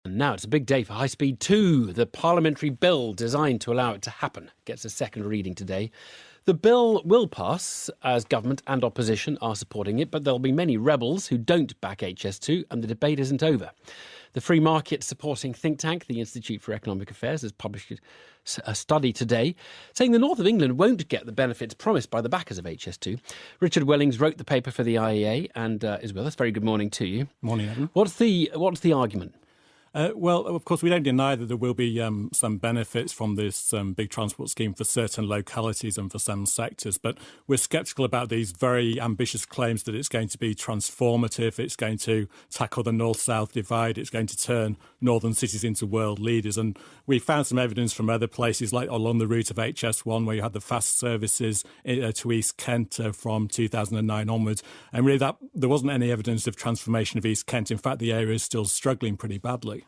And now it's a big day for High Speed 2. The parliamentary bill designed to allow it to happen gets a second reading today. The bill will pass as government and opposition are supporting it, but there'll be many rebels who don't back HS2 and the debate isn't over. The free market supporting think tank, the Institute for Economic Affairs, has published a study today saying the north of England won't get the benefits promised by the backers of HS2. Richard Wellings wrote the paper for the IEA and is with us. Very good morning to you. Morning, Adam. What's the argument? Well, of course, we don't deny that there will be some benefits from this big transport scheme for certain localities and for some sectors, but we're sceptical about these very ambitious claims that it's going to be transformative, it's going to tackle the north-south divide, it's going to turn northern cities into world leaders. And we found some evidence from other places, like along the route of HS1, where you had the fast services to East Kent from 2009 onwards, and really that there wasn't any evidence of transformation of East Kent. In fact, the area is still struggling pretty badly.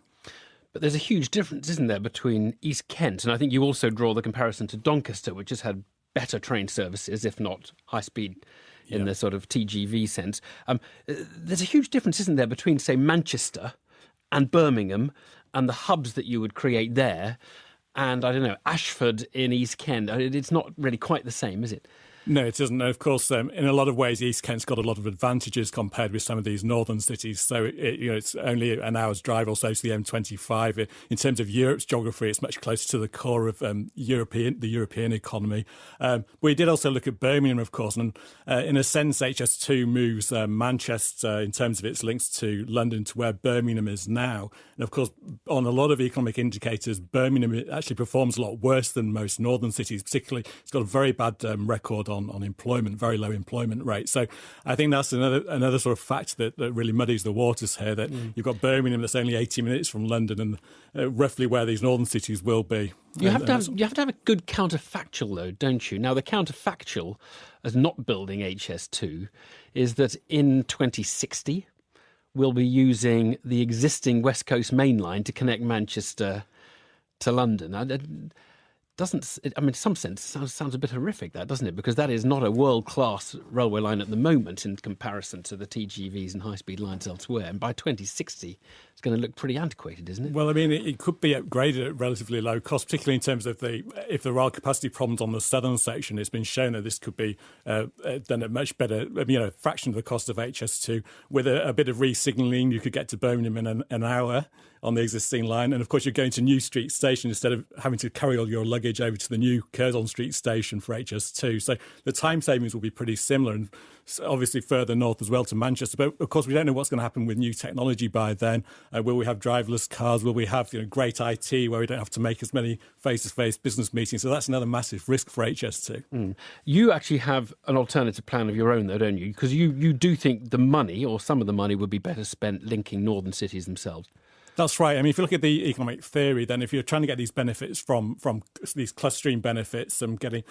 But there's a huge difference, isn't there, between East Kent, and I think you also draw the comparison to Doncaster, which has had better train services, if not high speed in the sort of TGV sense. There's a huge difference, isn't there, between, say, Manchester and Birmingham and the hubs that you would create there and, I don't know, Ashford in East Kent. It's not really quite the same, is it? No, it isn't. Of course, in a lot of ways, East Kent's got a lot of advantages compared with some of these northern cities. So, it's only an hour's drive or so to the M25. In terms of Europe's geography, it's much closer to the core of the European economy. We did also look at Birmingham, of course, and in a sense, HS2 moves Manchester in terms of its links to London to where Birmingham is now. And of course, on a lot of economic indicators, Birmingham actually performs a lot worse than most northern cities. Particularly, it's got a very bad record on employment, very low employment rate. So I think that's another sort of fact that really muddies the waters here, that you've got Birmingham that's only 80 minutes from London and roughly where these northern cities will be. You have to have a good counterfactual, though, don't you? Now, the counterfactual as not building HS2 is that in 2060, we'll be using the existing West Coast main line to connect Manchester to London. In some sense, it sounds a bit horrific, that, doesn't it? Because that is not a world-class railway line at the moment in comparison to the TGVs and high-speed lines elsewhere. And by 2060, it's going to look pretty antiquated, isn't it? Well, I mean, it could be upgraded at relatively low cost, particularly in terms of if there are capacity problems on the southern section. It's been shown that this could be done at much better, a fraction of the cost of HS2. With a bit of re-signalling, you could get to Birmingham in an hour on the existing line. And of course, you're going to New Street Station instead of having to carry all your luggage over to the new Curzon Street Station for HS2. So the time savings will be pretty similar, and obviously further north as well to Manchester. But of course, we don't know what's going to happen with new technology by then. Will we have driverless cars? Will we have great IT where we don't have to make as many face-to-face business meetings? So that's another massive risk for HS2. You actually have an alternative plan of your own, though, don't you? Because you do think the money, or some of the money, would be better spent linking northern cities themselves. That's right. I mean, if you look at the economic theory, then if you're trying to get these benefits from these clustering benefits and getting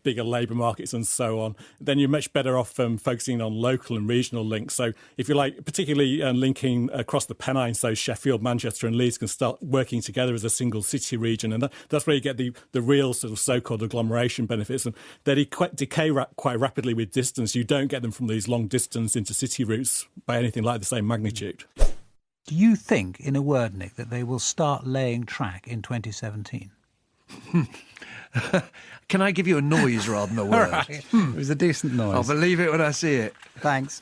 bigger labour markets and so on, then you're much better off focusing on local and regional links. So if you like, particularly linking across the Pennine, so Sheffield, Manchester and Leeds can start working together as a single city region. And that's where you get the real sort of so-called agglomeration benefits. And they decay quite rapidly with distance. You don't get them from these long distance intercity routes by anything like the same magnitude. Do you think, in a word, Nick, that they will start laying track in 2017? Can I give you a noise rather than a word? All right. It was a decent noise. I'll believe it when I see it. Thanks.